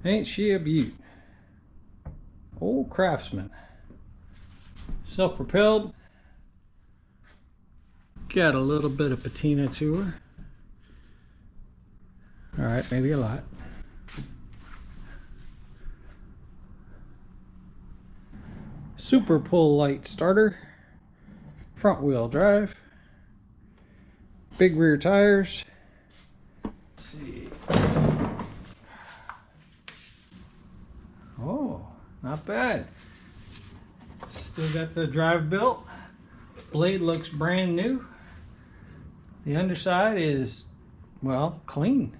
Ain't she a beaut? Old Craftsman. Self-propelled. Got a little bit of patina to her. Alright, maybe a lot. Super pull light starter. Front wheel drive. Big rear tires. Let's see. Oh, not bad. Still got the drive built. Blade looks brand new. The underside is, well, clean.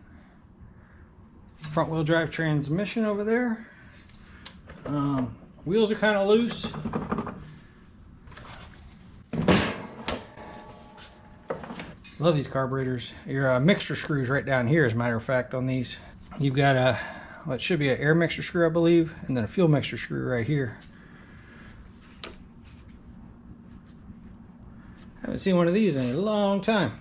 Front wheel drive transmission over there. Wheels are kind of loose. Love these carburetors. Your mixture screws right down here, as a matter of fact, on these. You've got a, well, it should be an air mixture screw, I believe, and then a fuel mixture screw right here. Haven't seen one of these in a long time.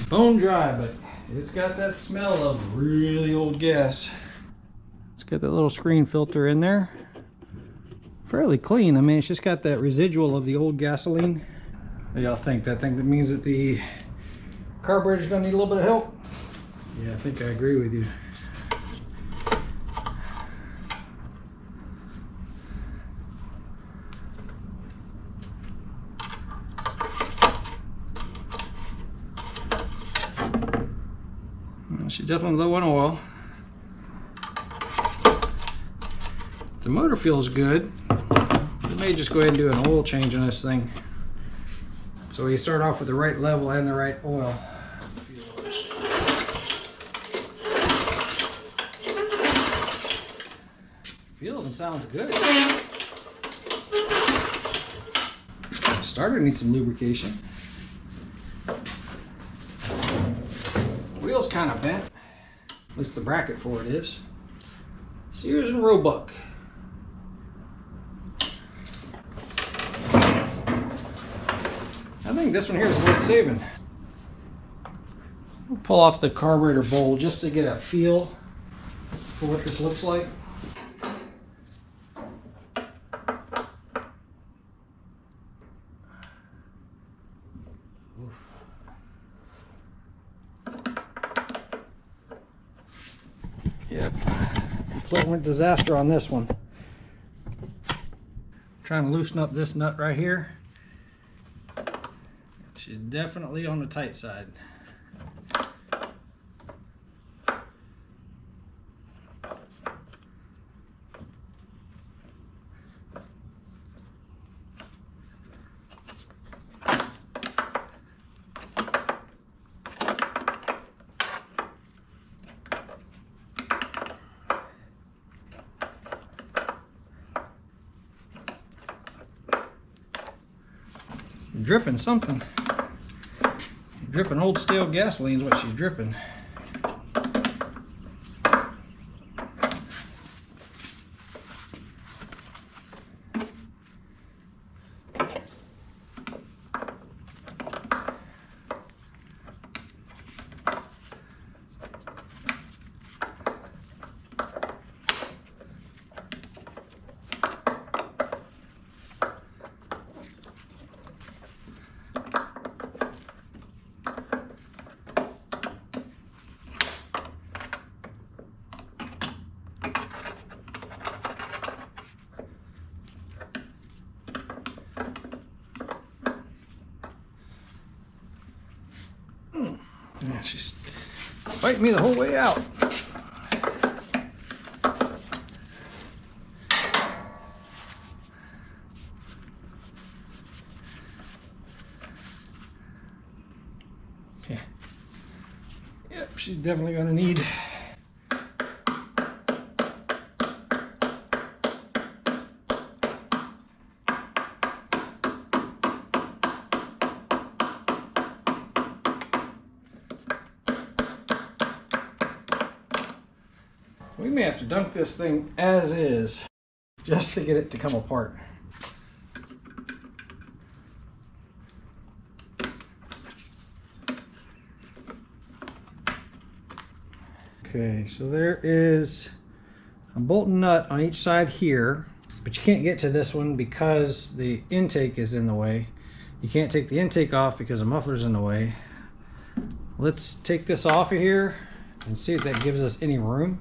Bone dry, but it's got that smell of really old gas. It's got that little screen filter in there. Fairly clean. I mean, it's just got that residual of the old gasoline. What do y'all think? That means that the carburetor's gonna need a little bit of help? Yeah, I think I agree with you. She's definitely low on oil. The motor feels good. We may just go ahead and do an oil change on this thing. So we start off with the right level and the right oil. Feels and sounds good. Starter needs some lubrication. Wheel's kind of bent. At least the bracket for it is. Sears and Roebuck. I think this one here is worth saving. We'll pull off the carburetor bowl just to get a feel for what this looks like. Yep, complete disaster on this one. Trying to loosen up this nut right here. She's definitely on the tight side. Dripping something. Dripping old stale gasoline is what she's dripping. Yeah, she's fighting me the whole way out. Yeah. Yep, she's definitely gonna need we may have to dunk this thing as is just to get it to come apart. Okay, so there is a bolt and nut on each side here, but you can't get to this one because the intake is in the way. You can't take the intake off because the muffler's in the way. Let's take this off of here and see if that gives us any room.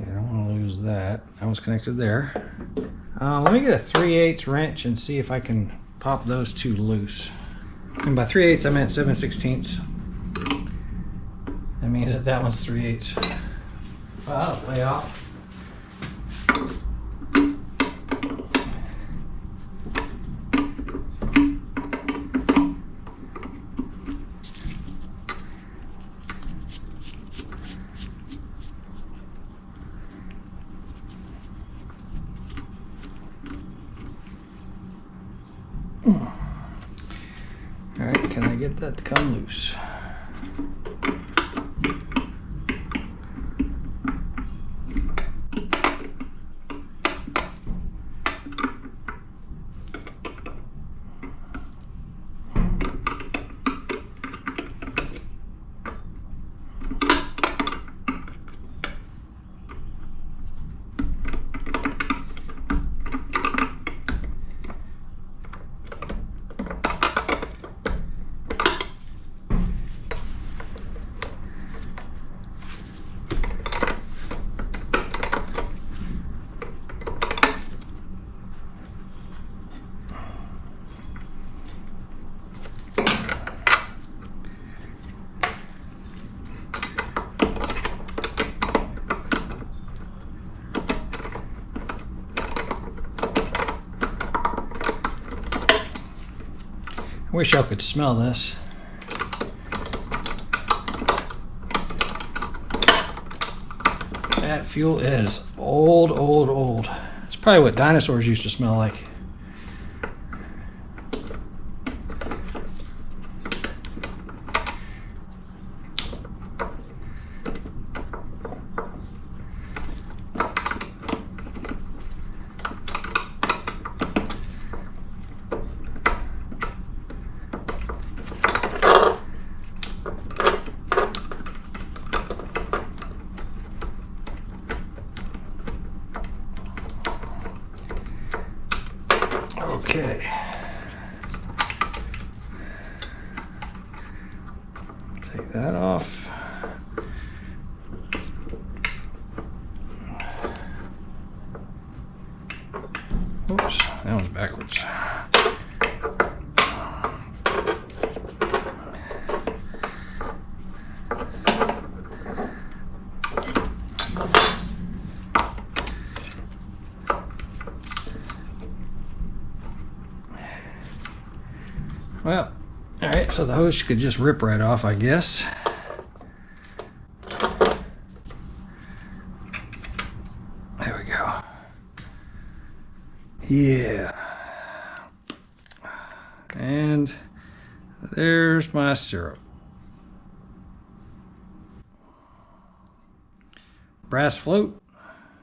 I don't want to lose that. That was connected there. Let me get a 3/8 wrench and see if I can pop those two loose. And by 3/8 I meant 7/16. That means that that one's 3/8. Well, that'll lay off. Alright, can I get that to come loose? I wish y'all could smell this. That fuel is old, old, old. It's probably what dinosaurs used to smell like. Okay. Take that off. Oops, that one's backwards. Well, all right, so the hose could just rip right off, I guess. There we go. Yeah. And there's my syrup. Brass float,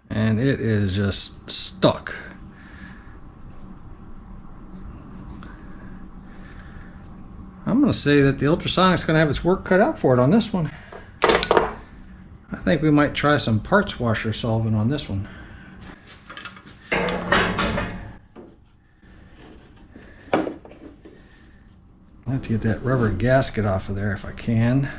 and it is just stuck. I'm going to say that the ultrasonic's going to have its work cut out for it on this one. I think we might try some parts washer solvent on this one. I'll have to get that rubber gasket off of there if I can.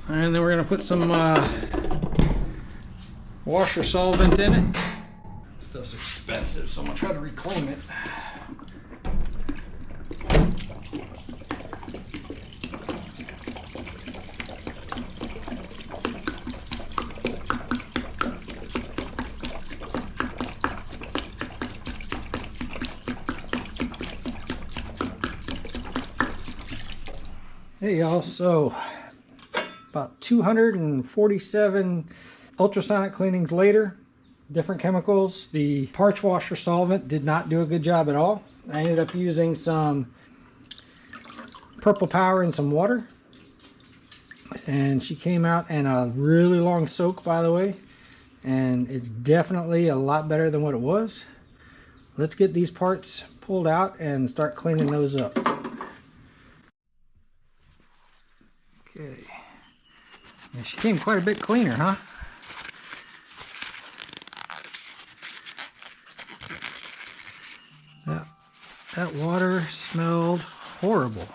And then we're going to put some washer solvent in it. This stuff's expensive, so I'm going to try to reclaim it. Hey y'all, so about 247 ultrasonic cleanings later, different chemicals. The parts washer solvent did not do a good job at all. I ended up using some purple power and some water, and she came out in a really long soak, by the way, and it's definitely a lot better than what it was. Let's get these parts pulled out and start cleaning those up. Okay, yeah, she came quite a bit cleaner, huh? That water smelled horrible.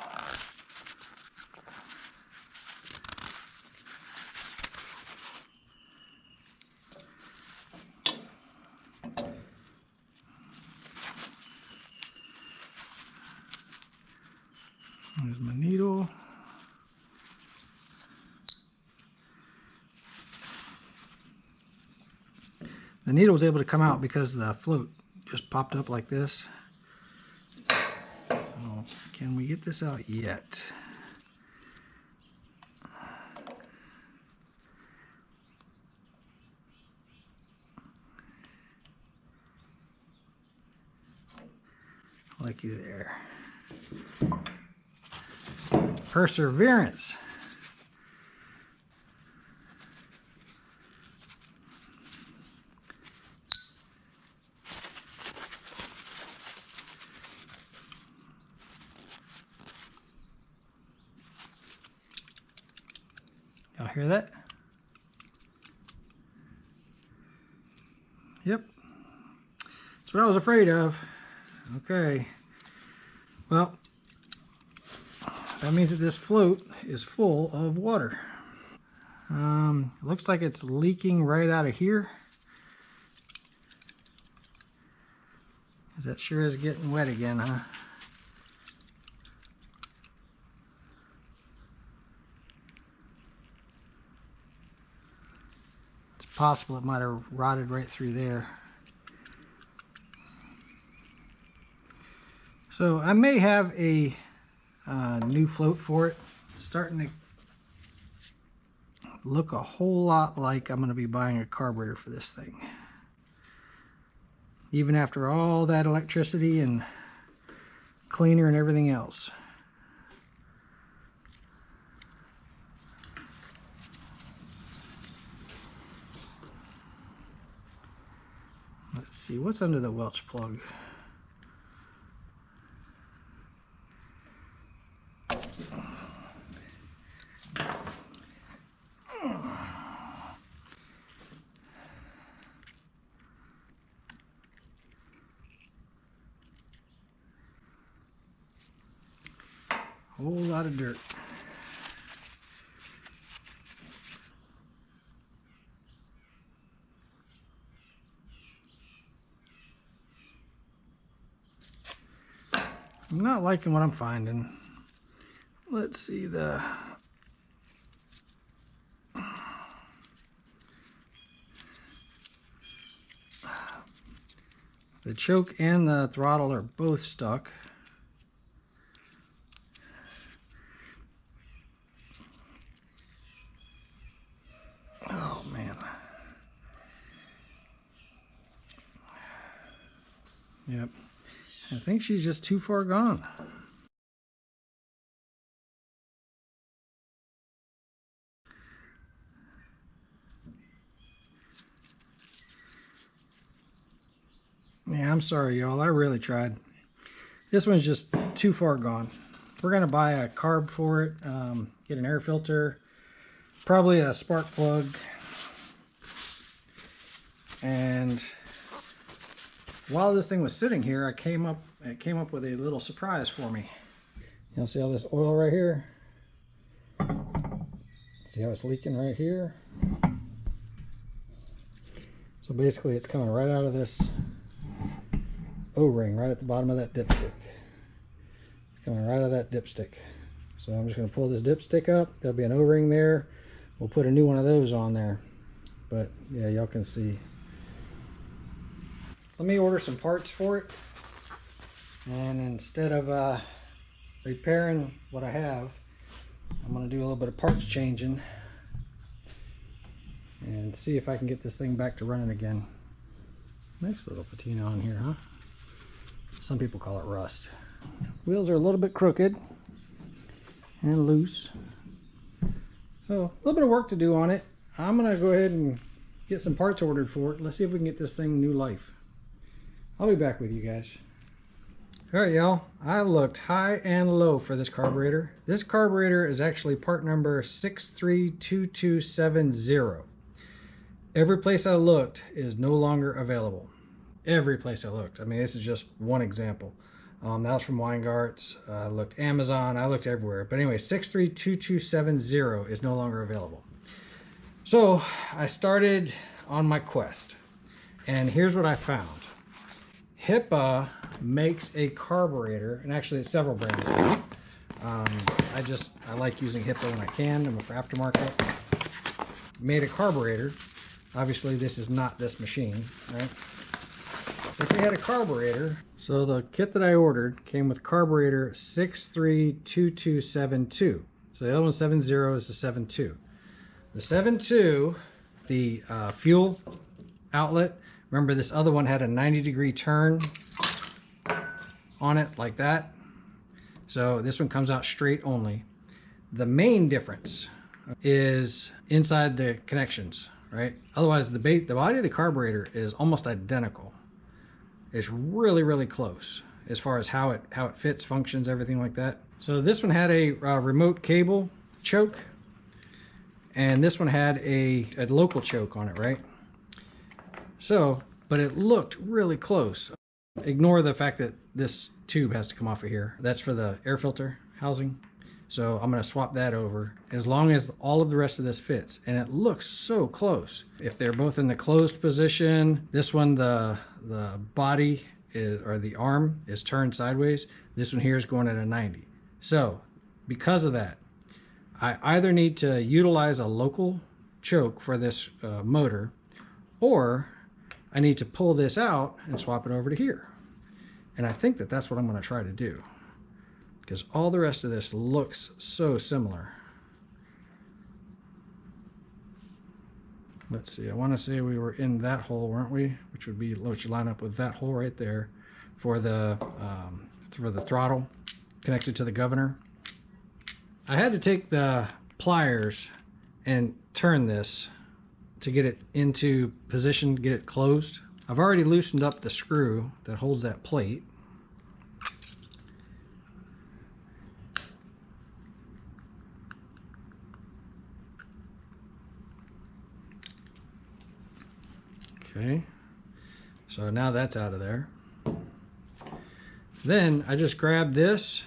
There's my needle. The needle was able to come out because the float just popped up like this. Oh, can we get this out yet? Looky there. Perseverance. Y'all hear that? Yep. That's what I was afraid of. Okay. Well, that means that this float is full of water. Looks like it's leaking right out of here. That sure is getting wet again, huh? It's possible it might have rotted right through there. So I may have a new float for it. It's starting to look a whole lot like I'm going to be buying a carburetor for this thing. Even after all that electricity and cleaner and everything else. Let's see, what's under the Welch plug? Whole lot of dirt. I'm not liking what I'm finding. Let's see the choke and the throttle are both stuck. Oh man. Yep. I think she's just too far gone. Yeah, I'm sorry, y'all. I really tried. This one's just too far gone. We're going to buy a carb for it, get an air filter, probably a spark plug, and while this thing was sitting here, it came up with a little surprise for me. You'll see all this oil right here? See how it's leaking right here? So basically it's coming right out of this O-ring right at the bottom of that dipstick. It's coming right out of that dipstick. So I'm just going to pull this dipstick up. There'll be an O-ring there. We'll put a new one of those on there. But yeah, y'all can see. Let me order some parts for it. And instead of repairing what I have, I'm gonna do a little bit of parts changing and see if I can get this thing back to running again. Nice little patina on here, huh? Some people call it rust. Wheels are a little bit crooked and loose. So a little bit of work to do on it. I'm gonna go ahead and get some parts ordered for it. Let's see if we can get this thing new life. I'll be back with you guys. All right, y'all. I looked high and low for this carburetor. This carburetor is actually part number 632270. Every place I looked is no longer available. Every place I looked. I mean, this is just one example. That was from Weingart's. I looked Amazon. I looked everywhere. But anyway, 632270 is no longer available. So I started on my quest. And here's what I found. HIPA makes a carburetor, and actually it's several brands. I like using HIPA when I can. I'm for aftermarket. Made a carburetor. Obviously this is not this machine, right? But they had a carburetor. So the kit that I ordered came with carburetor 632272. So the other one 70 is the 72. The 72, the fuel outlet. Remember, this other one had a 90-degree turn on it like that. So this one comes out straight only. The main difference is inside the connections, right? Otherwise, the body of the carburetor is almost identical. It's really, really close as far as how it fits, functions, everything like that. So this one had a remote cable choke, and this one had a local choke on it, right? So, but it looked really close. Ignore the fact that this tube has to come off of here. That's for the air filter housing. So I'm going to swap that over as long as all of the rest of this fits. And it looks so close. If they're both in the closed position, this one, the body is, or the arm is turned sideways. This one here is going at a 90. So because of that, I either need to utilize a local choke for this motor, or I need to pull this out and swap it over to here. And I think that that's what I'm going to try to do, because all the rest of this looks so similar. Let's see, I want to say we were in that hole, weren't we? Which would line up with that hole right there for the throttle connected to the governor. I had to take the pliers and turn this to get it into position, get it closed. I've already loosened up the screw that holds that plate. Okay, so now that's out of there. Then I just grabbed this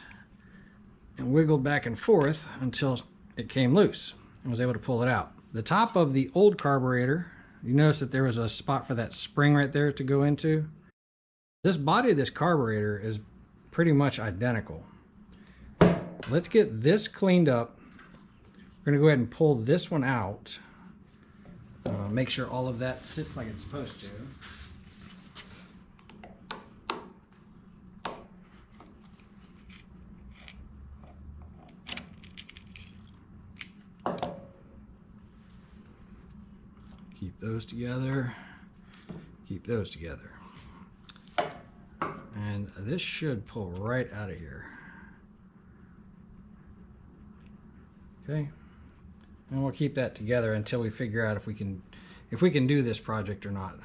and wiggled back and forth until it came loose and was able to pull it out. The top of the old carburetor, you notice that there was a spot for that spring right there to go into. This body of this carburetor is pretty much identical. Let's get this cleaned up. We're going to go ahead and pull this one out. Make sure all of that sits like it's supposed to. Keep those together. Keep those together. And this should pull right out of here. Okay. And we'll keep that together until we figure out if we can do this project or not.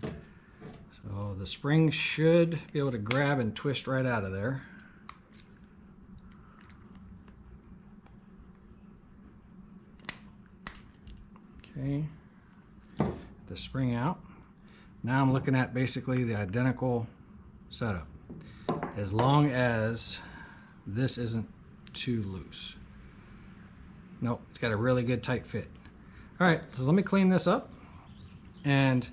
So the spring should be able to grab and twist right out of there. Okay. The spring out. Now I'm looking at basically the identical setup, as long as this isn't too loose. Nope, it's got a really good tight fit. All right, so let me clean this up and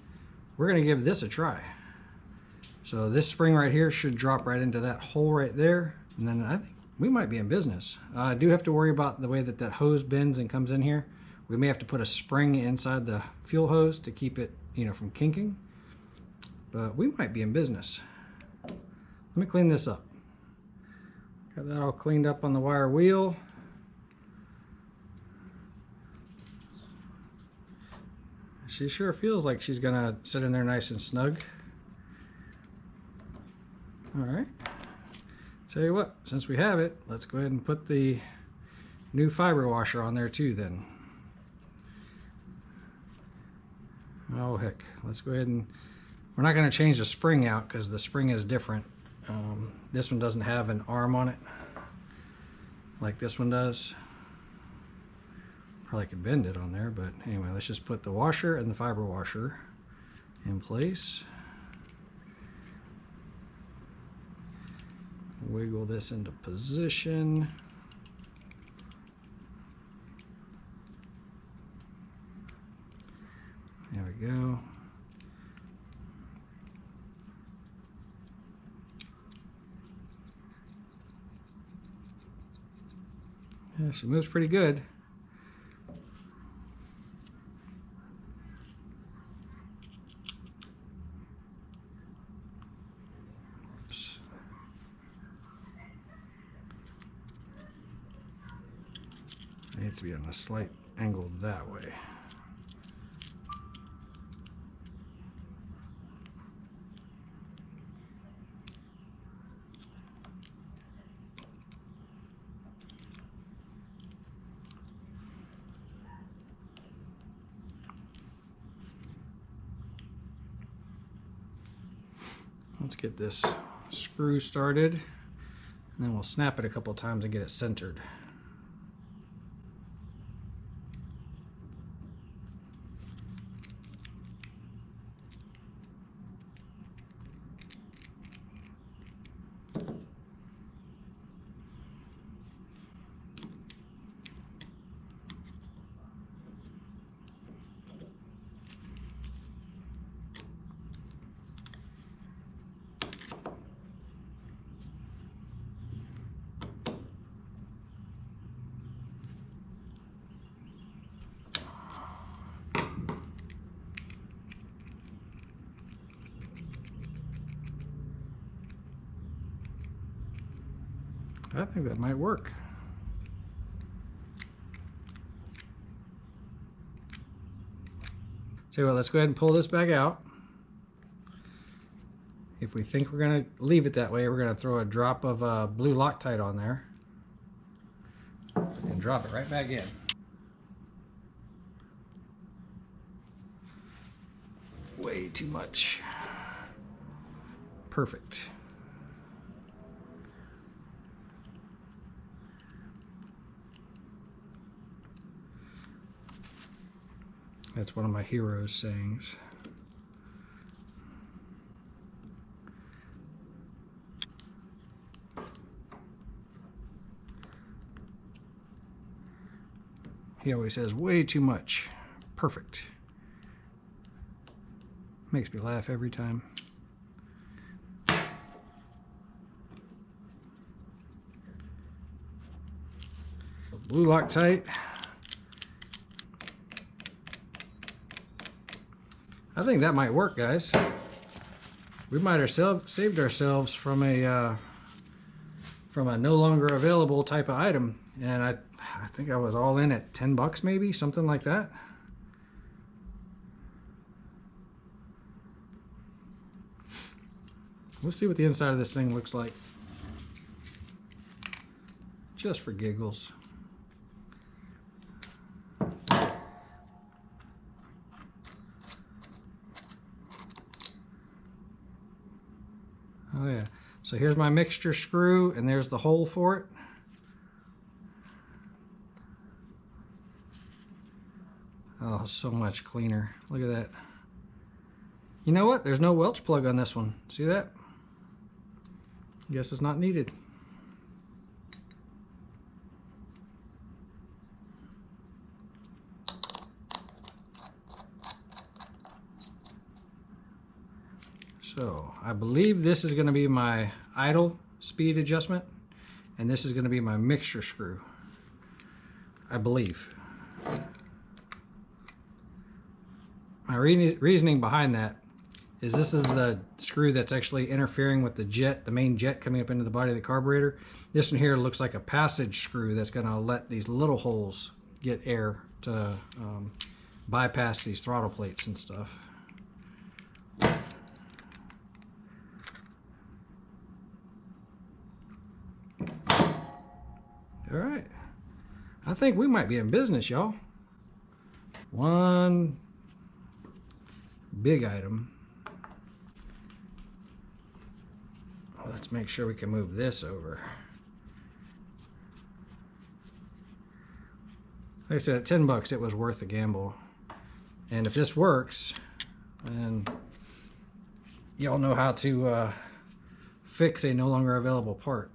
we're gonna give this a try. So this spring right here should drop right into that hole right there, and then I think we might be in business. I do have to worry about the way that that hose bends and comes in here. We may have to put a spring inside the fuel hose to keep it, from kinking, but we might be in business. Let me clean this up. Got that all cleaned up on the wire wheel. She sure feels like she's gonna sit in there nice and snug. All right. Tell you what, since we have it, let's go ahead and put the new fiber washer on there too then. Oh heck, let's go ahead and, we're not going to change the spring out because the spring is different. This one doesn't have an arm on it like this one does. Probably could bend it on there, but anyway, let's just put the washer and the fiber washer in place. Wiggle this into position. There we go. Yeah, she moves pretty good. Oops. It needs to be on a slight angle that way. Let's get this screw started, and then we'll snap it a couple times and get it centered. I think that might work. So well, let's go ahead and pull this back out. If we think we're going to leave it that way, we're going to throw a drop of blue Loctite on there and drop it right back in. Way too much. Perfect. That's one of my hero's sayings. He always says, way too much. Perfect. Makes me laugh every time. Blue Loctite. I think that might work, guys. We might have saved ourselves from a no longer available type of item, and I think I was all in at 10 bucks maybe, something like that. Let's see what the inside of this thing looks like, just for giggles. Oh yeah, so here's my mixture screw, and there's the hole for it. Oh, so much cleaner. Look at that. You know what? There's no Welch plug on this one. See that? Guess it's not needed. So I believe this is going to be my idle speed adjustment, and this is going to be my mixture screw, I believe. My reasoning behind that is this is the screw that's actually interfering with the jet, the main jet coming up into the body of the carburetor. This one here looks like a passage screw that's going to let these little holes get air to bypass these throttle plates and stuff. All right, I think we might be in business, y'all. One big item. Let's make sure we can move this over. Like I said, at 10 bucks, it was worth the gamble. And if this works, then y'all know how to fix a no longer available part.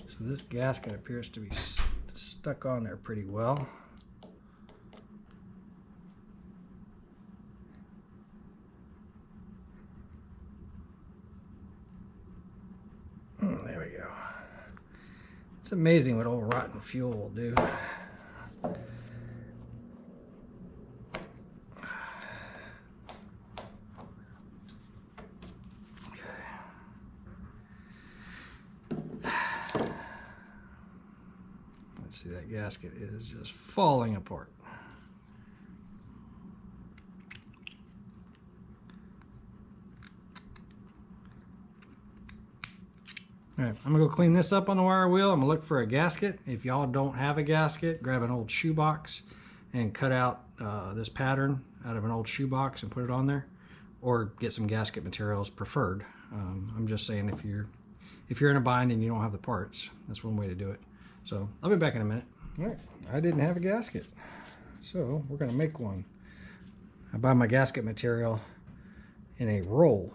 So this gasket appears to be stuck on there pretty well. There we go. It's amazing what old rotten fuel will do. See, that gasket is just falling apart. All right, I'm gonna go clean this up on the wire wheel. I'm gonna look for a gasket. If y'all don't have a gasket, grab an old shoebox and cut out this pattern out of an old shoebox and put it on there, or get some gasket materials preferred. I'm just saying, if you're in a bind and you don't have the parts, that's one way to do it. So I'll be back in a minute. All right, I didn't have a gasket, so we're gonna make one. I buy my gasket material in a roll.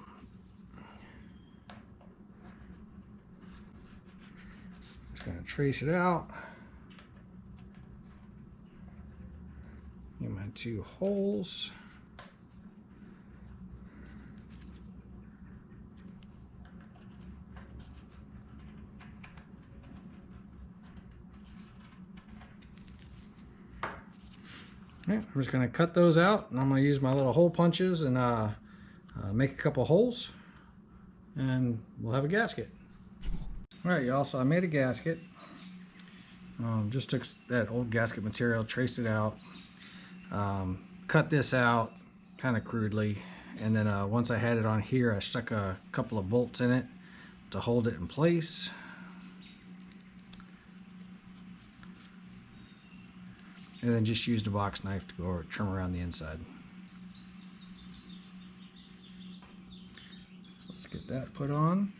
Just gonna trace it out. Get my 2 holes. Right, I'm just going to cut those out, and I'm going to use my little hole punches and make a couple holes, and we'll have a gasket. All right, y'all, so I made a gasket. Just took that old gasket material, traced it out, cut this out kind of crudely, and then once I had it on here, I stuck a couple of bolts in it to hold it in place. And then just used a box knife to go over, trim around the inside. So let's get that put on.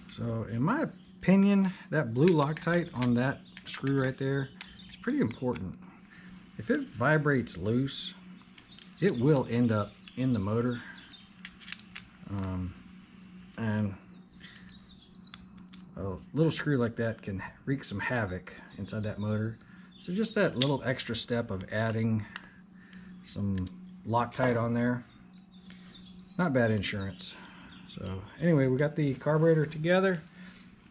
So in my opinion, that blue Loctite on that screw right there is pretty important. If it vibrates loose, it will end up in the motor. And a little screw like that can wreak some havoc inside that motor. So just that little extra step of adding some Loctite on there, not bad insurance. So anyway, we got the carburetor together.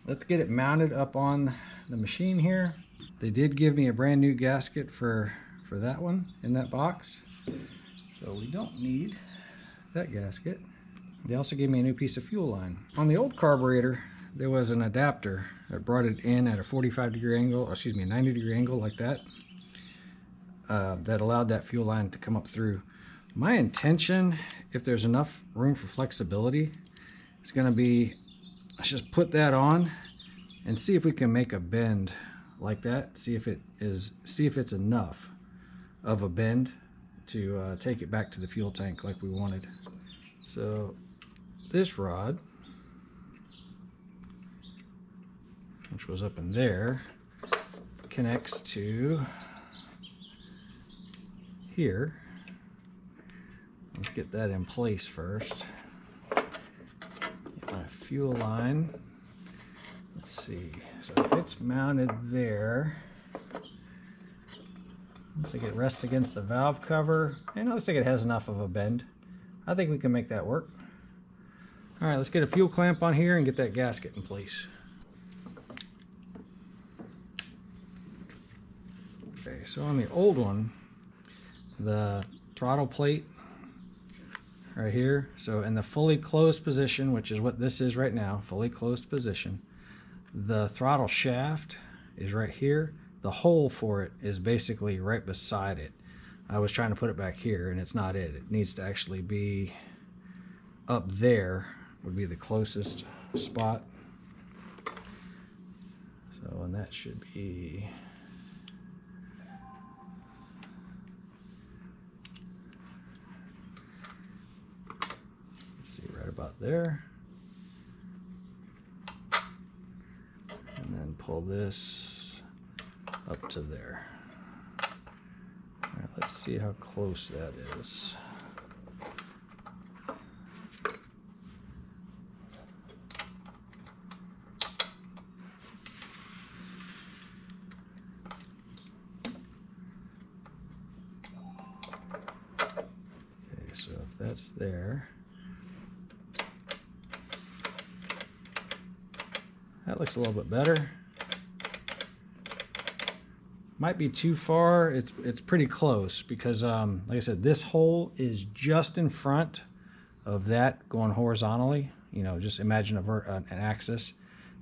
Let's get it mounted up on the machine here. They did give me a brand new gasket for that one in that box, so we don't need that gasket. They also gave me a new piece of fuel line. On the old carburetor, there was an adapter that brought it in at a 45-degree angle, excuse me, a 90-degree angle like that, that allowed that fuel line to come up through. My intention, if there's enough room for flexibility, is going to be, let's just put that on and see if we can make a bend like that. See if it's enough of a bend to take it back to the fuel tank like we wanted. So this rod, which was up in there, connects to here. Let's get that in place first. Get my fuel line. Let's see. So if it's mounted there, looks like it rests against the valve cover, and it looks like it has enough of a bend. I think we can make that work. All right, let's get a fuel clamp on here and get that gasket in place. so on the old one, the throttle plate right here, so in the fully closed position, which is what this is right now, fully closed position, the throttle shaft is right here. The hole for it is basically right beside it. I was trying to put it back here and it's not it. It needs to actually be up there, would be the closest spot. So, and that should be, let's see, right about there. And then pull this up to there. All right, let's see how close that is. So if that's there, that looks a little bit better. Might be too far. It's pretty close because like I said, this hole is just in front of that going horizontally. You know, just imagine an axis.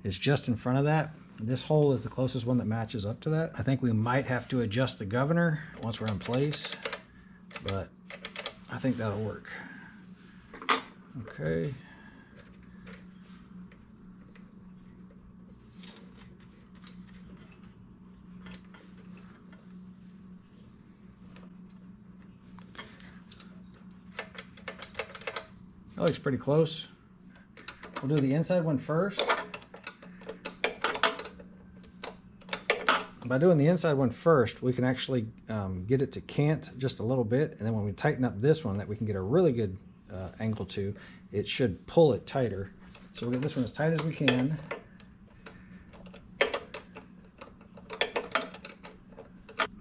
It's just in front of that. This hole is the closest one that matches up to that. I think we might have to adjust the governor once we're in place, but I think that'll work. Okay. That looks pretty close. We'll do the inside one first. By doing the inside one first, we can actually get it to cant just a little bit, and then when we tighten up this one that we can get a really good angle to, it should pull it tighter. So we'll get this one as tight as we can.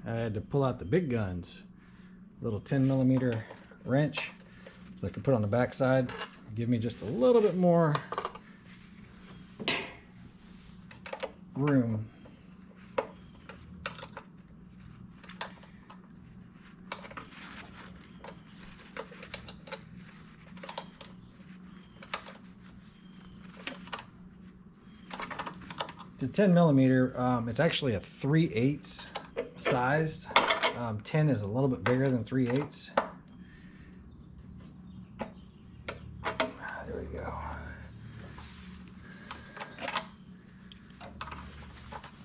I had to pull out the big guns. Little 10mm wrench that I can put on the back side, give me just a little bit more room. It's a 10mm. It's actually a 3/8 sized. 10 is a little bit bigger than 3/8. There we go.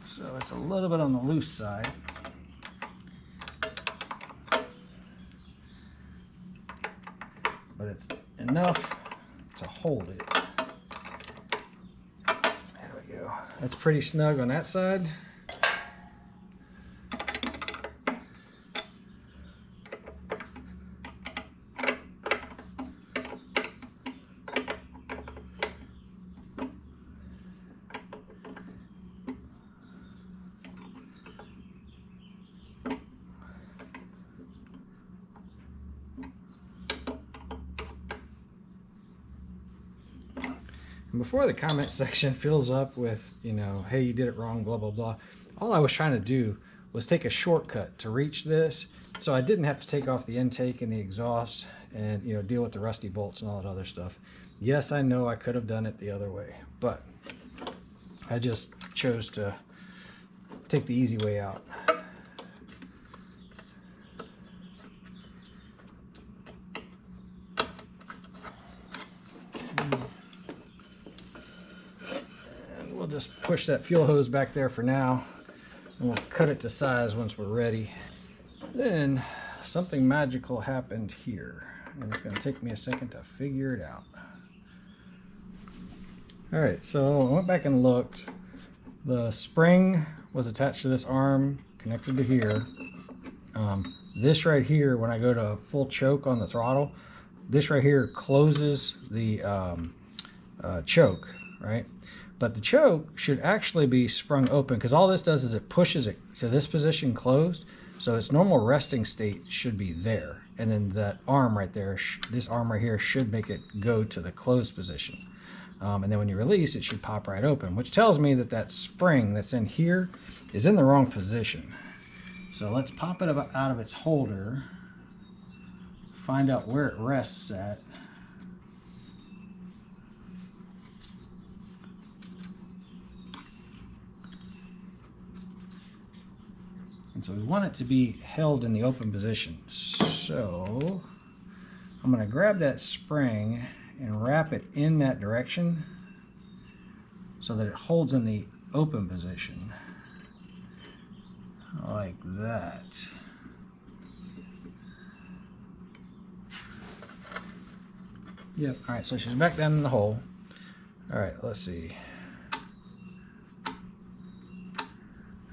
So it's a little bit on the loose side. But it's enough to hold it. That's pretty snug on that side. Before the comment section fills up with, you know, hey, you did it wrong, blah, blah, blah, all I was trying to do was take a shortcut to reach this, so I didn't have to take off the intake and the exhaust and, you know, deal with the rusty bolts and all that other stuff. Yes, I know I could have done it the other way, but I just chose to take the easy way out. Just push that fuel hose back there for now, and we'll cut it to size once we're ready. Then something magical happened here, and it's going to take me a second to figure it out. All right, so I went back and looked. The spring was attached to this arm, connected to here. This right here, when I go to full choke on the throttle, this right here closes the choke, right? But the choke should actually be sprung open, because all this does is it pushes it to this position closed. So its normal resting state should be there. And then that arm right there, this arm right here, should make it go to the closed position. And then when you release, it should pop right open, which tells me that that spring that's in here is in the wrong position. So let's pop it out of its holder, find out where it rests at. And so we want it to be held in the open position. So I'm going to grab that spring and wrap it in that direction so that it holds in the open position. Like that. Yep, alright, so she's back down in the hole. Alright, let's see.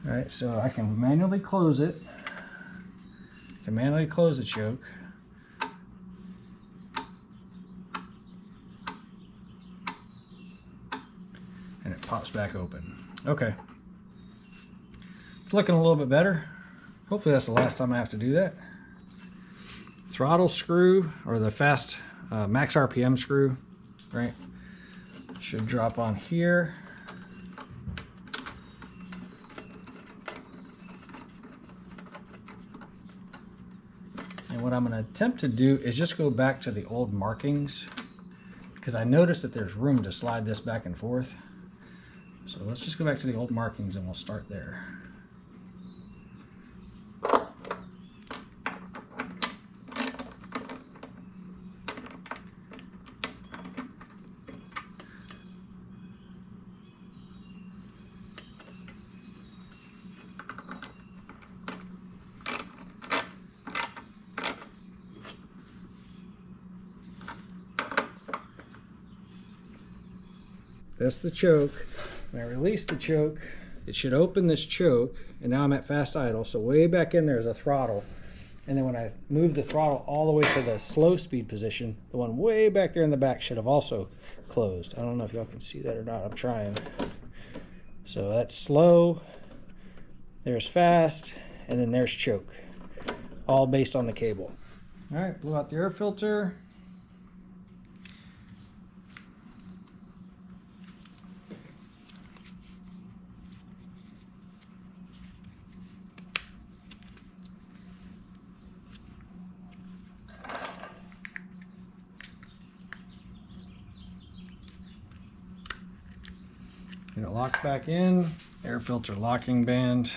Alright, so I can manually close it. I can manually close the choke. And it pops back open. Okay. It's looking a little bit better. Hopefully that's the last time I have to do that. Throttle screw, or the fast max RPM screw, right? Should drop on here. And what I'm going to attempt to do is just go back to the old markings, because I noticed that there's room to slide this back and forth. So let's just go back to the old markings and we'll start there. That's the choke. When I release the choke, it should open this choke, and now I'm at fast idle, so way back in there is a throttle. And then when I move the throttle all the way to the slow speed position, the one way back there in the back should have also closed. I don't know if y'all can see that or not. I'm trying. So that's slow, there's fast, and then there's choke. All based on the cable. All right, blew out the air filter. Get it locked back in, air filter locking band.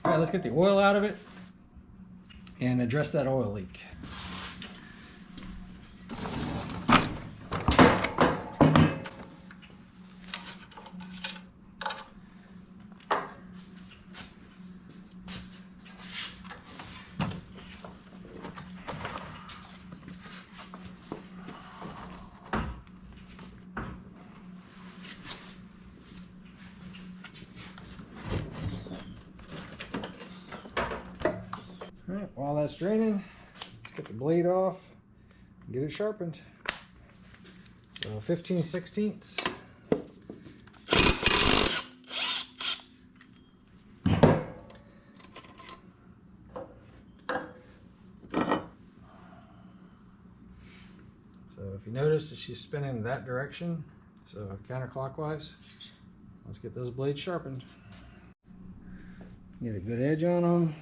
All right, let's get the oil out of it and address that oil leak. All right, while that's draining, let's get the blade off and get it sharpened. So 15/16. So if you notice that she's spinning that direction, so counterclockwise, let's get those blades sharpened. Get a good edge on them.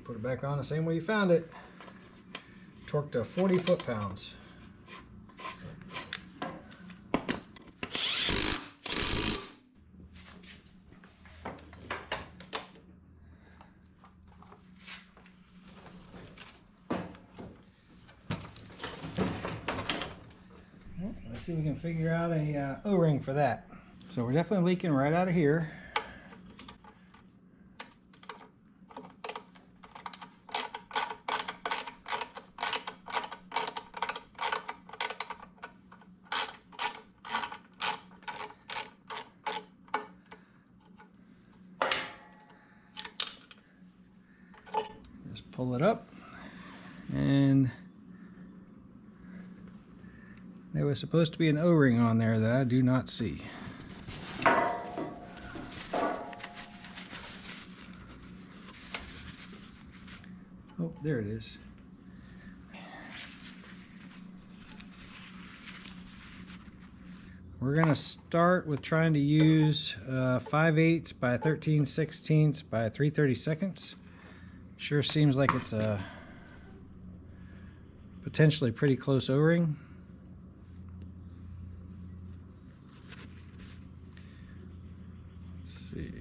Put it back on the same way you found it. Torque to 40 foot-pounds. Let's see if we can figure out a O-ring for that. So we're definitely leaking right out of here. Just pull it up and There was supposed to be an O-ring on there that I do not see. Oh, there it is. We're going to start with trying to use 5/8 by 13/16 by 3/32. Sure seems like it's a potentially pretty close O-ring. Let's see.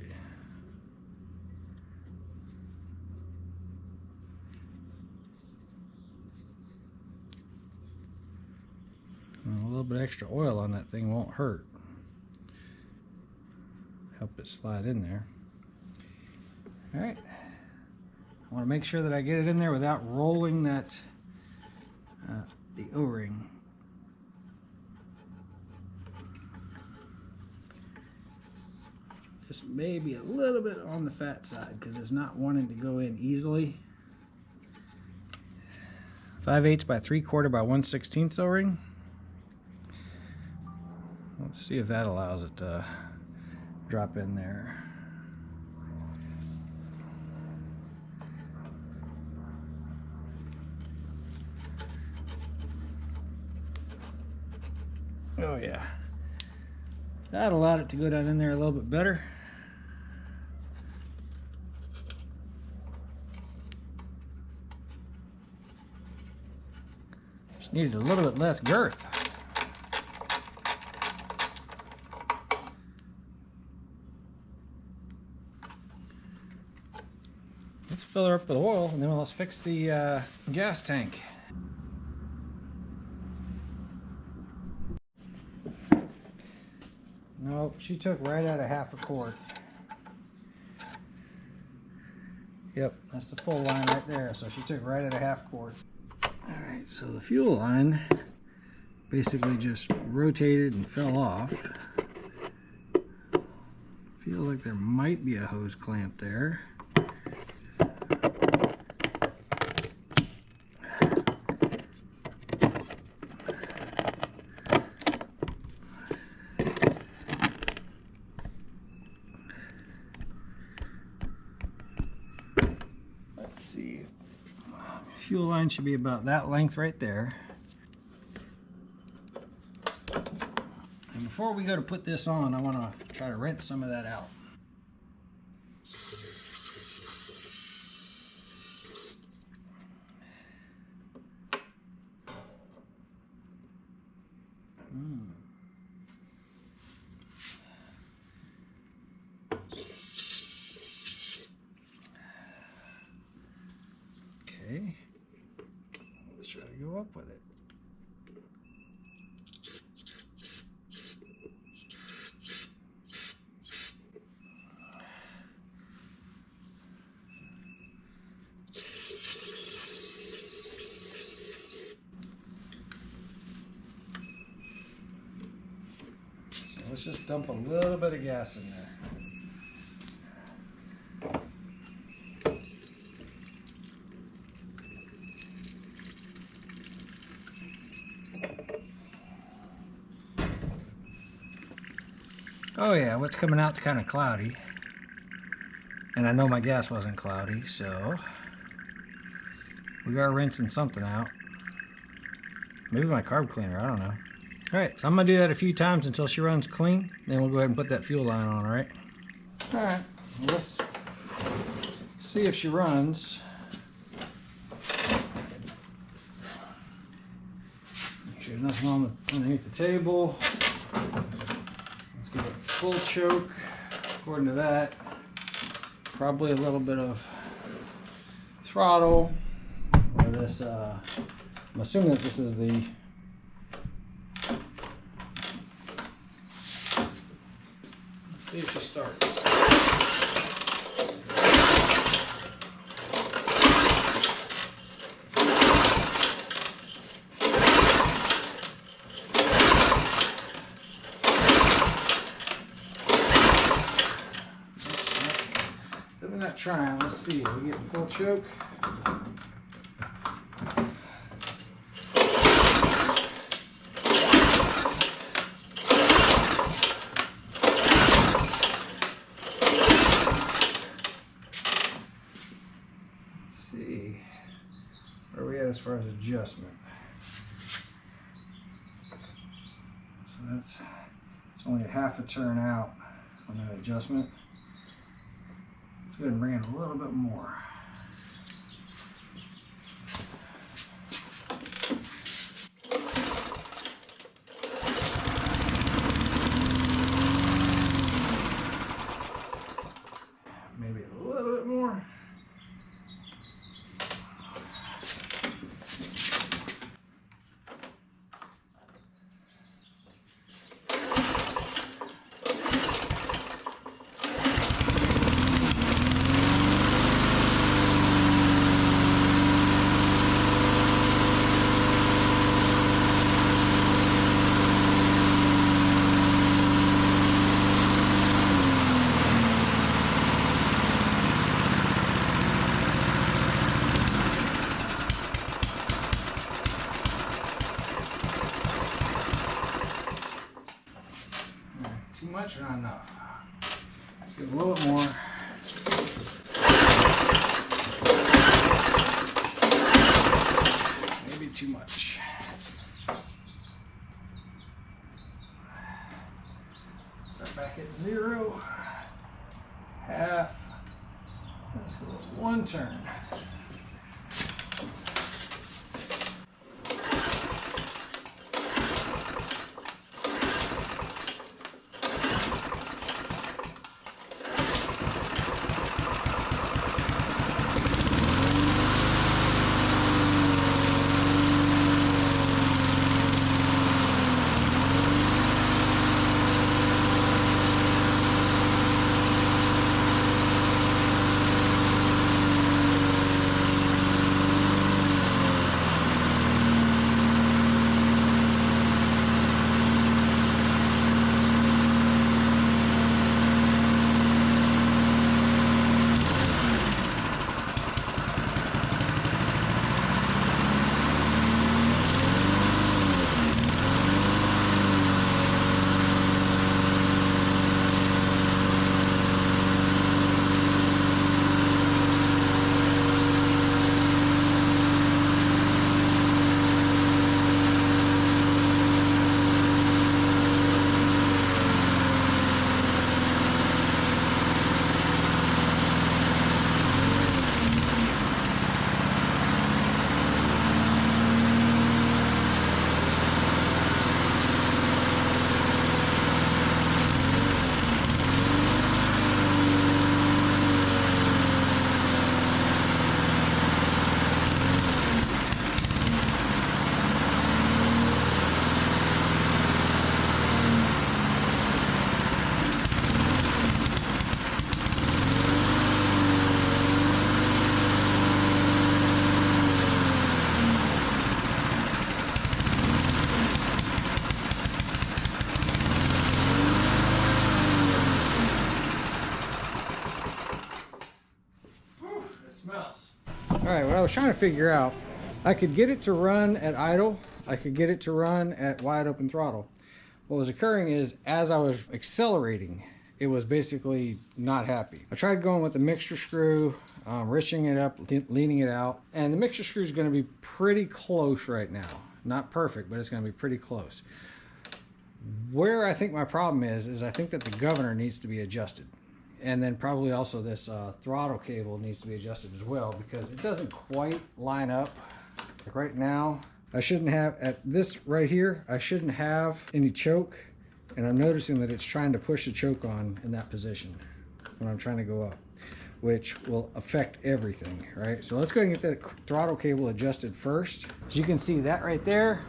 A little bit extra oil on that thing won't hurt. Help it slide in there. All right. I want to make sure that I get it in there without rolling that the O-ring. This may be a little bit on the fat side because it's not wanting to go in easily. 5/8 by 3/4 by 1/16 O-ring. Let's see if that allows it to drop in there. Oh yeah, that allowed it to go down in there a little bit better. Just needed a little bit less girth. Let's fill her up with oil and then let's fix the gas tank. Nope, she took right out of 1/2 quart. Yep, that's the full line right there. So she took right out of 1/2 quart. Alright, so the fuel line basically just rotated and fell off. Feel like there might be a hose clamp there. Fuel line should be about that length right there. And before we go to put this on, I want to try to rinse some of that out. Okay. Let's try to go up with it. So let's just dump a little bit of gas in there. Oh yeah, what's coming out's kind of cloudy. And I know my gas wasn't cloudy, so we are rinsing something out. Maybe my carb cleaner, I don't know. Alright, so I'm going to do that a few times until she runs clean. Then we'll go ahead and put that fuel line on, alright? Alright, let's see if she runs. Make sure there's nothing on underneath the table. Let's give it a full choke. According to that, probably a little bit of throttle. Or this, I'm assuming that this is the let's see if she starts. Other than that trying, let's see, are we getting full choke? as far as adjustment. So it's only a half a turn out on that adjustment. Let's go ahead and bring it a little bit more. Maybe a little bit more. Too much or not enough? Let's give a little bit more. Maybe too much. Start back at 0. Half. Let's go 1 turn. All right, what I was trying to figure out, I could get it to run at idle, I could get it to run at wide open throttle. What was occurring is, as I was accelerating, it was basically not happy. I tried going with the mixture screw, wrenching it up, leaning it out, and the mixture screw is going to be pretty close right now. Not perfect, but it's going to be pretty close. Where I think my problem is I think that the governor needs to be adjusted. And then probably also this throttle cable needs to be adjusted as well, because it doesn't quite line up. Like right now, I shouldn't have, at this right here, I shouldn't have any choke. And I'm noticing that it's trying to push the choke on in that position when I'm trying to go up, which will affect everything, right? So let's go ahead and get that throttle cable adjusted first. As you can see that right there,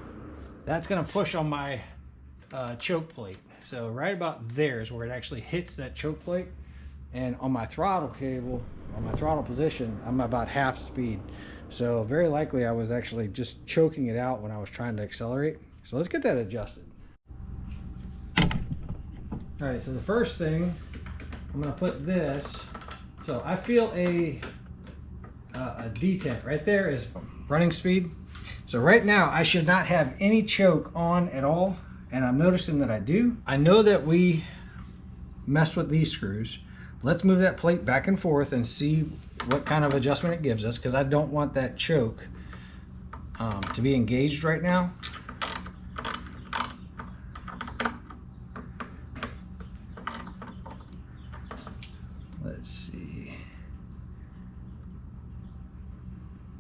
that's gonna push on my choke plate. So right about there is where it actually hits that choke plate. And on my throttle cable, on my throttle position, I'm about half speed. So very likely I was actually just choking it out when I was trying to accelerate. So let's get that adjusted. All right, so the first thing, I'm gonna put this. So I feel a detent. Right there is running speed. So right now I should not have any choke on at all. And I'm noticing that I do. I know that we messed with these screws. Let's move that plate back and forth and see what kind of adjustment it gives us, because I don't want that choke to be engaged right now. Let's see.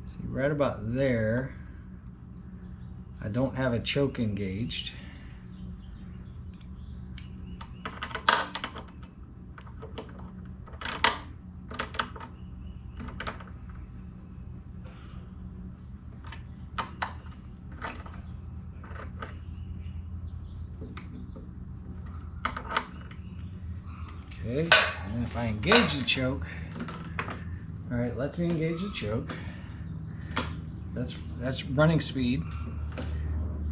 See, right about there, I don't have a choke engaged. Okay, and if I engage the choke, all right, lets me engage the choke. That's running speed,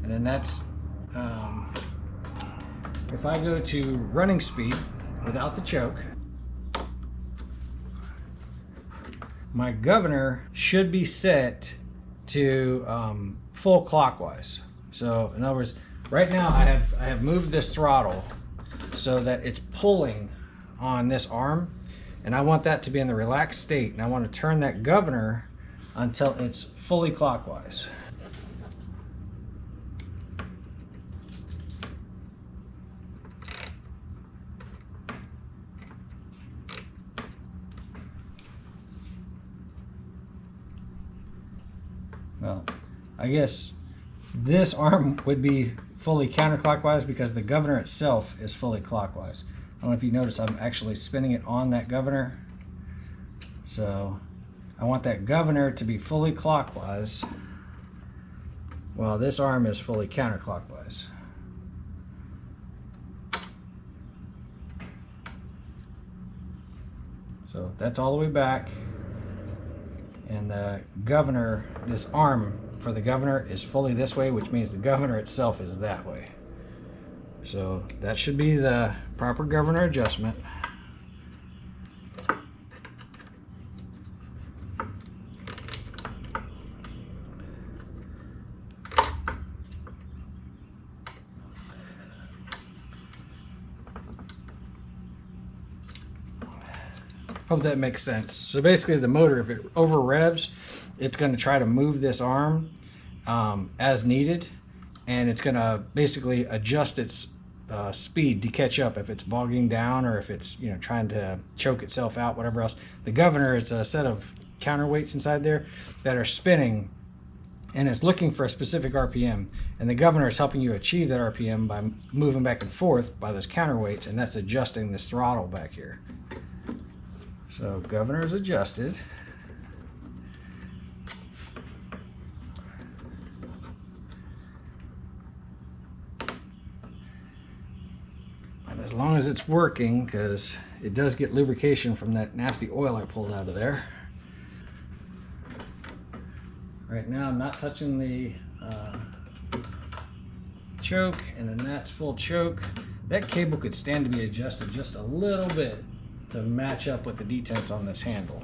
and then that's if I go to running speed without the choke, my governor should be set to full clockwise. So in other words, right now I have moved this throttle so that it's pulling on this arm, and I want that to be in the relaxed state, and I want to turn that governor until it's fully clockwise. Well, I guess this arm would be fully counterclockwise because the governor itself is fully clockwise. I don't know if you notice I'm actually spinning it on that governor. So I want that governor to be fully clockwise while this arm is fully counterclockwise. So that's all the way back. And the governor, this arm for the governor is fully this way, which means the governor itself is that way. So that should be the proper governor adjustment. Hope that makes sense. So basically the motor, if it over revs, it's going to try to move this arm as needed, and it's going to basically adjust its speed to catch up if it's bogging down or if it's, you know, trying to choke itself out, whatever else. The governor is a set of counterweights inside there that are spinning, and it's looking for a specific RPM, and the governor is helping you achieve that RPM by moving back and forth by those counterweights, and that's adjusting this throttle back here. So governor is adjusted. And as long as it's working, because it does get lubrication from that nasty oil I pulled out of there. Right now I'm not touching the choke, and then that's full choke. That cable could stand to be adjusted just a little bit to match up with the detents on this handle.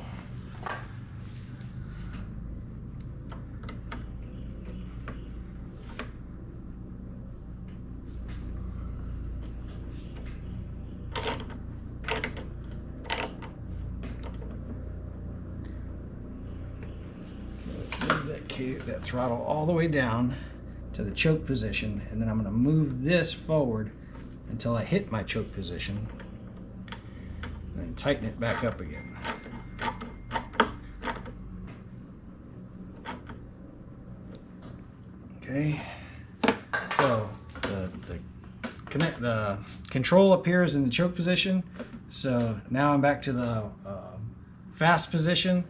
Let's move that throttle all the way down to the choke position, and then I'm going to move this forward until I hit my choke position, and tighten it back up again. Okay, so the control appears in the choke position. So now I'm back to the fast position,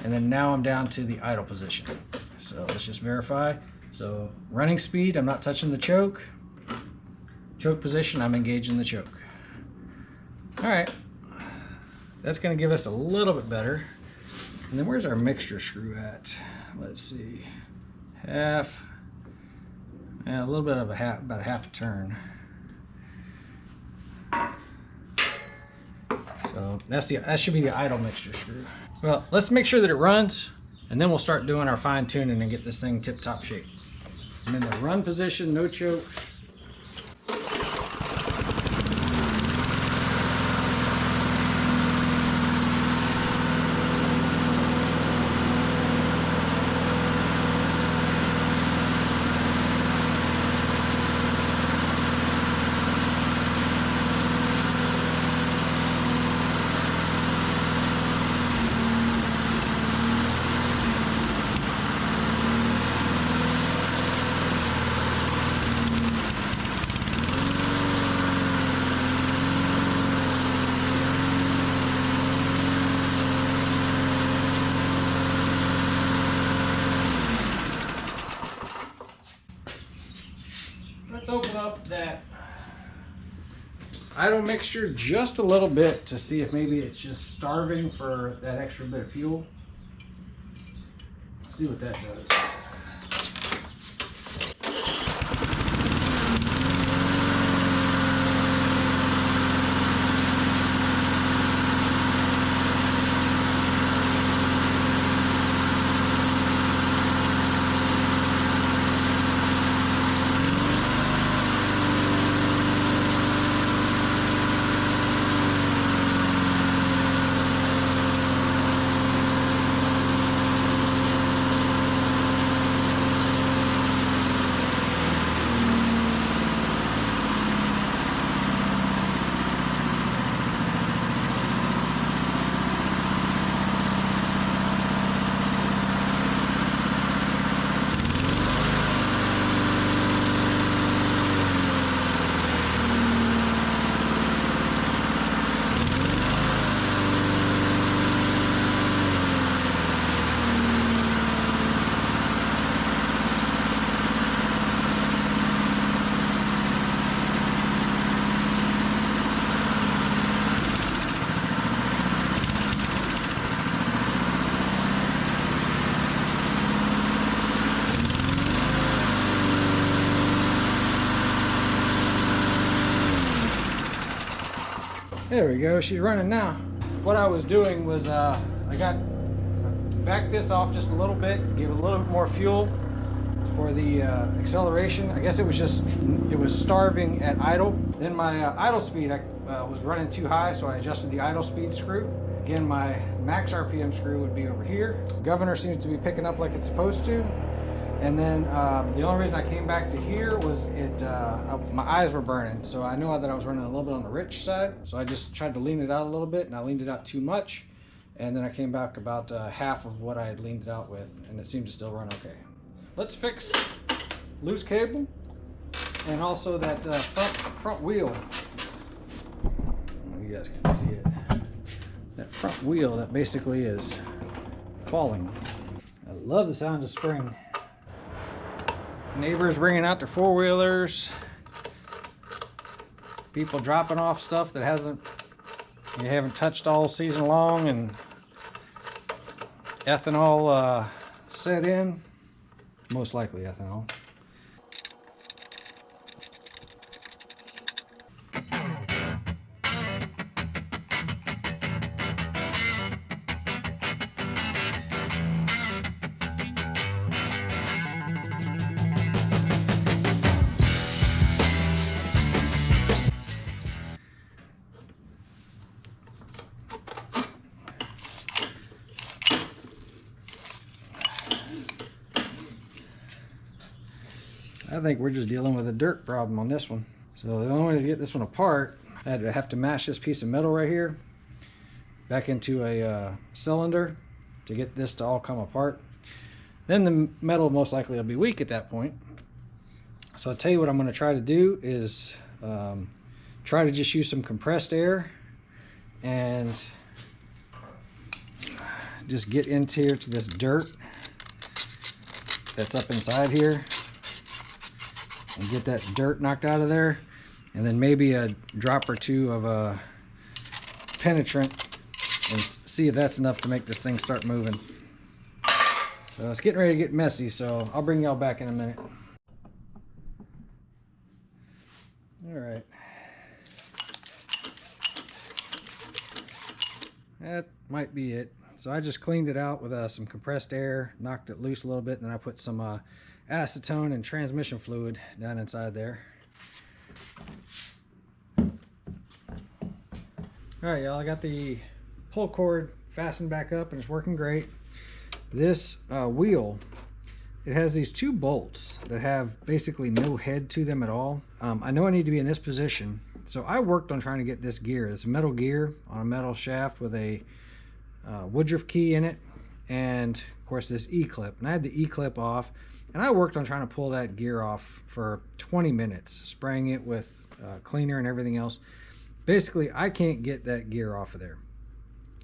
and then now I'm down to the idle position. So let's just verify. So running speed, I'm not touching the choke. Choke position, I'm engaging the choke. All right. That's going to give us a little bit better. And then where's our mixture screw at? Let's see. Half. Yeah, a little bit of about a half a turn. So that should be the idle mixture screw. Well, let's make sure that it runs, and then we'll start doing our fine tuning and get this thing tip-top shape. I'm in the run position, no choke. let's open up that idle mixture just a little bit to see if maybe it's just starving for that extra bit of fuel. Let's see what that does. There we go, she's running now. What I was doing was I backed this off just a little bit, gave it a little bit more fuel for the acceleration. I guess it was starving at idle. Then my idle speed was running too high, so I adjusted the idle speed screw. Again, my max RPM screw would be over here. Governor seems to be picking up like it's supposed to. And then the only reason I came back to here was my eyes were burning. So I knew that I was running a little bit on the rich side. So I just tried to lean it out a little bit, and I leaned it out too much. And then I came back about half of what I had leaned it out with, and it seemed to still run okay. Let's fix loose cable and also that front wheel. You guys can see it. That front wheel that basically is falling. I love the sound of spring. Neighbors bringing out their four-wheelers, people dropping off stuff that you haven't touched all season long, and ethanol set in, most likely ethanol. I think we're just dealing with a dirt problem on this one. So the only way to get this one apart, I have to mash this piece of metal right here back into a cylinder to get this to all come apart. Then the metal most likely will be weak at that point. So I'll tell you what I'm going to try to do is try to just use some compressed air and just get into here to this dirt that's up inside here and get that dirt knocked out of there, and then maybe a drop or two of a penetrant and see if that's enough to make this thing start moving. So it's getting ready to get messy, so I'll bring y'all back in a minute. All right. That might be it. So I just cleaned it out with some compressed air, knocked it loose a little bit, and then I put some acetone and transmission fluid down inside there. All right, y'all, I got the pull cord fastened back up and it's working great. This wheel, it has these two bolts that have basically no head to them at all. I know I need to be in this position, so I worked on trying to get this gear. It's a metal gear on a metal shaft with a Woodruff key in it, and of course this E-clip. And I had the E-clip off, and I worked on trying to pull that gear off for 20 minutes, spraying it with cleaner and everything else. Basically, I can't get that gear off of there.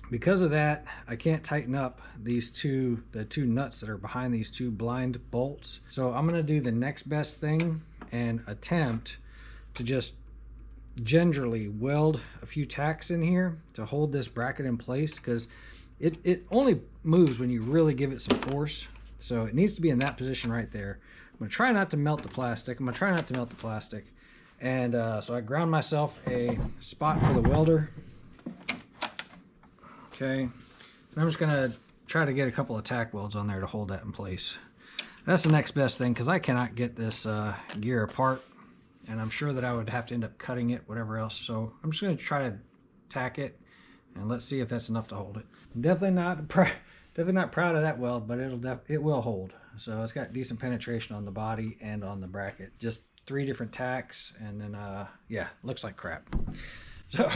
Because of that, I can't tighten up the two nuts that are behind these two blind bolts. So I'm gonna do the next best thing, and attempt to just gingerly weld a few tacks in here to hold this bracket in place, because it only moves when you really give it some force. So it needs to be in that position right there. I'm gonna try not to melt the plastic. And so I ground myself a spot for the welder. Okay, so I'm just gonna try to get a couple of tack welds on there to hold that in place. That's the next best thing, because I cannot get this gear apart, and I'm sure that I would have to end up cutting it, whatever else. So I'm just gonna try to tack it, and let's see if that's enough to hold it. I'm definitely not proud of that weld, but it will hold. So it's got decent penetration on the body and on the bracket. Just 3 different tacks, and then yeah, looks like crap. So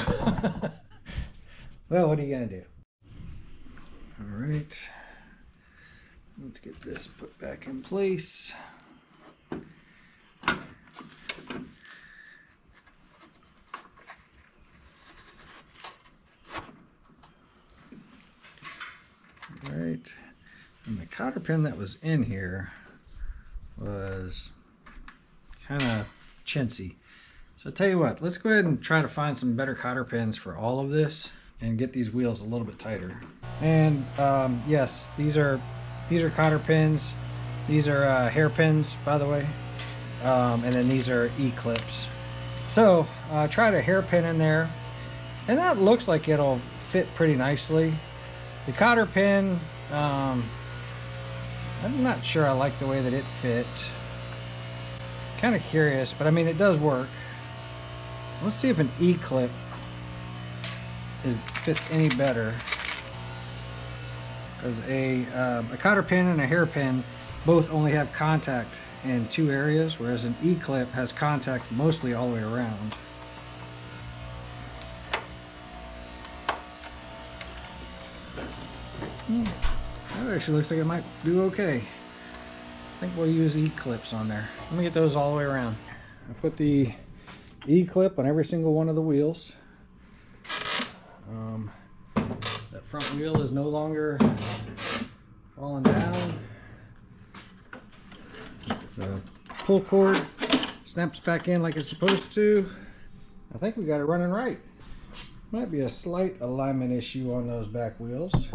well, what are you gonna do? All right, let's get this put back in place. Right, and the cotter pin that was in here was kind of chintzy. So I'll tell you what, let's go ahead and try to find some better cotter pins for all of this and get these wheels a little bit tighter. And yes, these are cotter pins. These are hairpins, by the way, and then these are E-clips. So try to hairpin in there, and that looks like it'll fit pretty nicely. The cotter pin, I'm not sure I like the way that it fit. Kind of curious, but I mean, it does work. Let's see if an E-clip fits any better. Because a cotter pin and a hairpin both only have contact in 2 areas, whereas an E-clip has contact mostly all the way around. That actually looks like it might do okay. I think we'll use E-clips on there. Let me get those all the way around. I put the E-clip on every single one of the wheels. That front wheel is no longer falling down. The pull cord snaps back in like it's supposed to. I think we got it running right. Might be a slight alignment issue on those back wheels.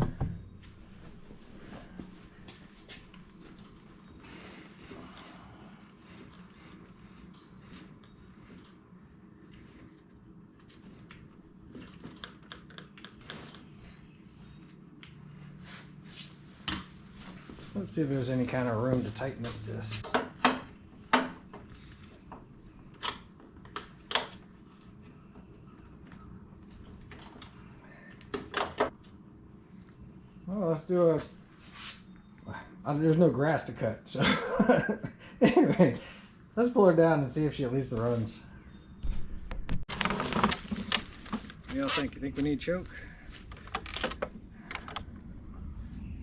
Let's see if there's any kind of room to tighten up this. Well, let's do there's no grass to cut, so anyway, let's pull her down and see if she at least runs. What do y'all think? You think we need choke?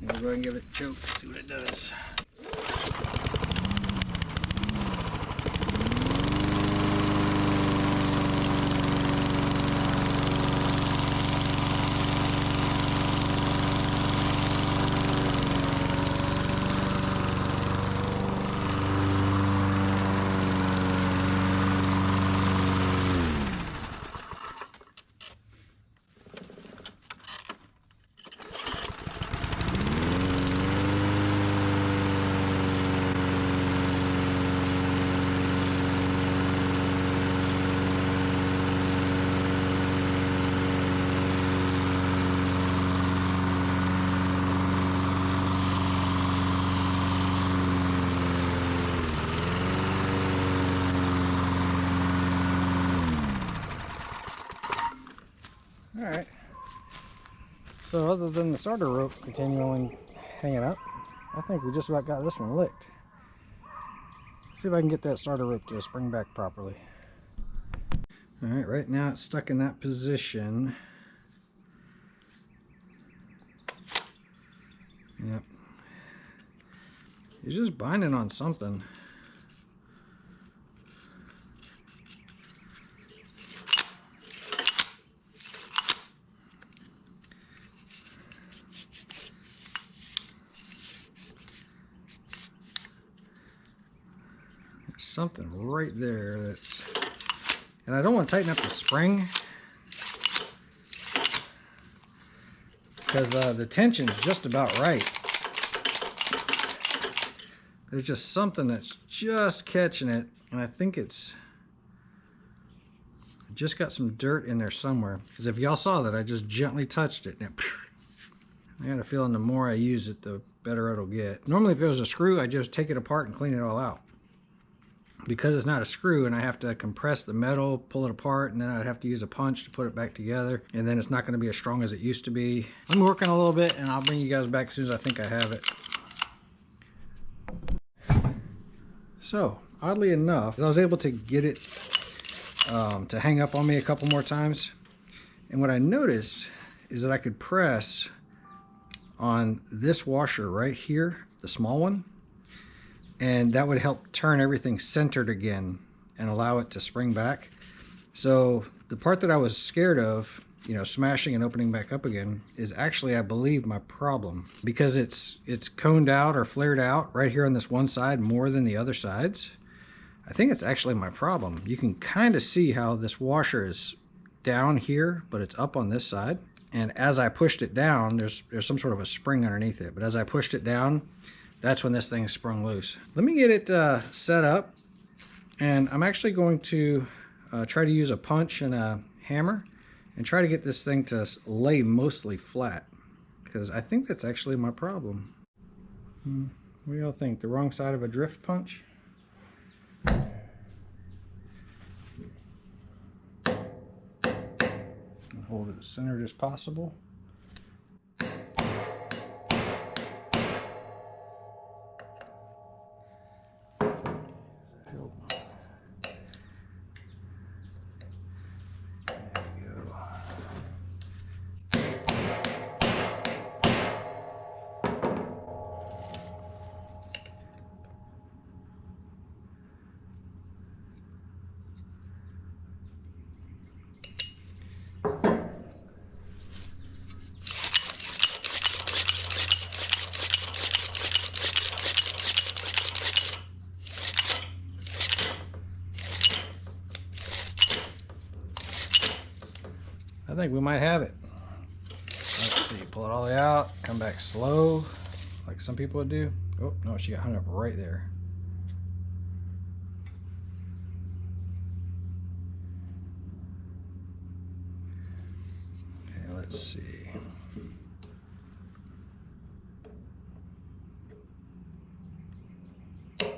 We'll go ahead and give it a choke, see what it does. Alright, so other than the starter rope continually hanging up, I think we just about got this one licked. Let's see if I can get that starter rope to spring back properly. Alright, right now it's stuck in that position. Yep. It's just binding on something. something right there that's, and I don't want to tighten up the spring because the tension is just about right. There's just something that's just catching it, and I think it's just got some dirt in there somewhere. Because if y'all saw that, I just gently touched it, and I got a feeling the more I use it, the better it'll get. Normally, if it was a screw, I'd just take it apart and clean it all out. Because it's not a screw, and I have to compress the metal, pull it apart, and then I'd have to use a punch to put it back together, and then it's not going to be as strong as it used to be. I'm working a little bit, and I'll bring you guys back as soon as I think I have it. So, oddly enough, I was able to get it to hang up on me a couple more times. And what I noticed is that I could press on this washer right here, the small one, and that would help turn everything centered again and allow it to spring back. So the part that I was scared of, you know, smashing and opening back up again, is actually, I believe, my problem, because it's coned out or flared out right here on this one side more than the other sides. I think it's actually my problem. You can kind of see how this washer is down here, but it's up on this side. And as I pushed it down, there's some sort of a spring underneath it. But as I pushed it down, that's when this thing sprung loose. Let me get it set up, and I'm actually going to try to use a punch and a hammer and try to get this thing to lay mostly flat, because I think that's actually my problem. What do y'all think? The wrong side of a drift punch? Hold it as centered as possible. I think we might have it. Let's see, pull it all the way out, come back slow, like some people would do. Oh, no, she got hung up right there. Okay, let's see. Well,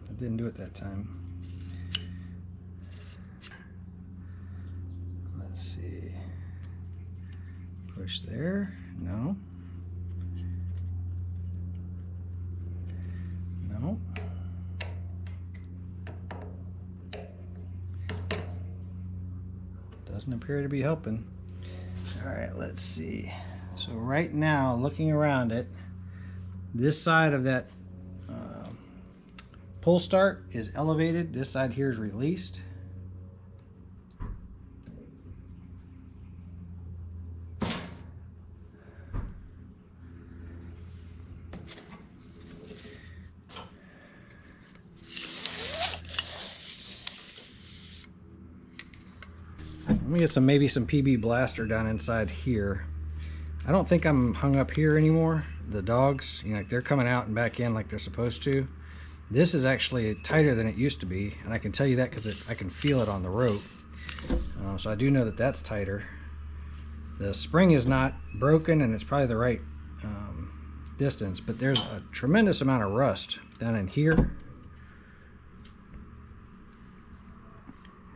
I didn't do it that time. See, push there, no, doesn't appear to be helping. All right, let's see. So right now, looking around it, this side of that pull start is elevated, this side here is released. Let me get maybe some PB blaster down inside here. I don't think I'm hung up here anymore. The dogs, you know, they're coming out and back in like they're supposed to. This is actually tighter than it used to be, and I can tell you that because I can feel it on the rope. So I do know that that's tighter. The spring is not broken, and it's probably the right distance, but there's a tremendous amount of rust down in here.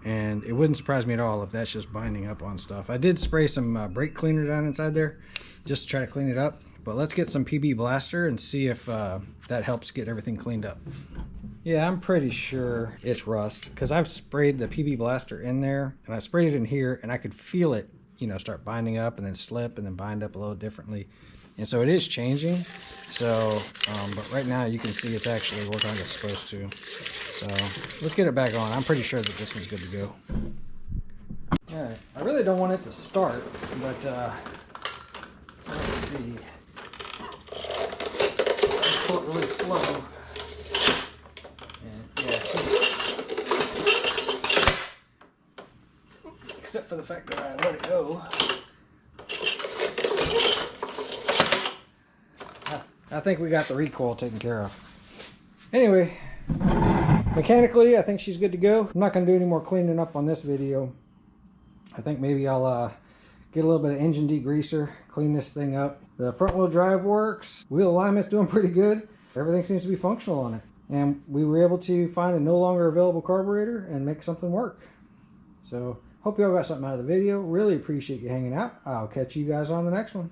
And it wouldn't surprise me at all if that's just binding up on stuff. I did spray some brake cleaner down inside there just to try to clean it up. But let's get some PB blaster and see if that helps get everything cleaned up. Yeah, I'm pretty sure it's rust because I've sprayed the PB blaster in there, and I sprayed it in here, and I could feel it, you know, start binding up and then slip and then bind up a little differently. And so it is changing. So, but right now you can see it's actually working like it's supposed to. So let's get it back on. I'm pretty sure that this one's good to go. All right, I really don't want it to start, but let's see. Let's pull it really slow. except for the fact that I let it go. I think we got the recoil taken care of. Anyway, mechanically, I think she's good to go. I'm not going to do any more cleaning up on this video. I think maybe I'll get a little bit of engine degreaser, clean this thing up. The front wheel drive works. Wheel alignment's doing pretty good. Everything seems to be functional on it. And we were able to find a no longer available carburetor and make something work. So, hope you all got something out of the video. Really appreciate you hanging out. I'll catch you guys on the next one.